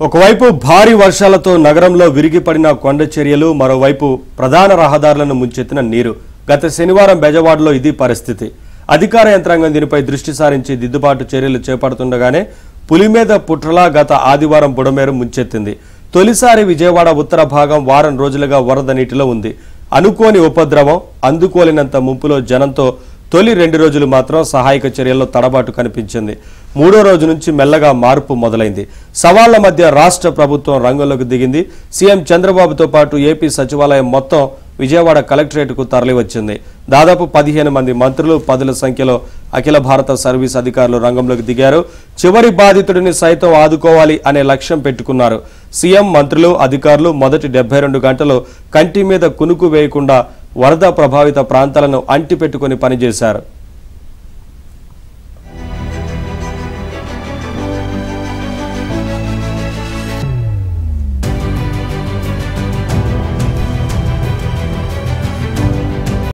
ఒకవైపు భారీ వర్షాలతో నగరంలో విరిగిపడిన కొండ చర్యలు, మరోవైపు ప్రధాన రహదారులను ముంచెత్తిన నీరు. గత శనివారం బెజవాడలో ఇది పరిస్థితి. అధికార యంత్రాంగం దీనిపై దృష్టి సారించి దిద్దుబాటు చర్యలు చేపడుతుండగానే పులిమేద పుట్రలా గత ఆదివారం బుడమేరు ముంచెత్తింది. తొలిసారి విజయవాడ ఉత్తర భాగం వారం రోజులుగా వరద నీటిలో ఉంది. అనుకోని ఉపద్రవం, అందుకోలేనంత ముంపులో జనంతో తొలి 2 రోజులు మాత్రం సహాయక చర్యల్లో తడబాటు కనిపించింది. 3వ రోజు నుంచి మెల్లగా మార్పు మొదలైంది. సవాళ్ల మధ్య రాష్ట్ర ప్రభుత్వం రంగంలోకి దిగింది. సీఎం చంద్రబాబుతో పాటు ఏపీ సచివాలయం మొత్తం విజయవాడ కలెక్టరేట్కు తరలివచ్చింది. దాదాపు 15 మంది మంత్రులు, 10ల సంఖ్యలో అఖిల భారత సర్వీస్ అధికారులు రంగంలోకి దిగారు. చివరి బాధితుడిని సైతం ఆదుకోవాలి అనే లక్ష్యం పెట్టుకున్నారు. సీఎం, మంత్రులు, అధికారులు మొదటి 72 గంటలు కంటి మీద కునుకు వేయకుండా వరద ప్రభావిత ప్రాంతాలను అంటిపెట్టుకుని పనిచేశారు.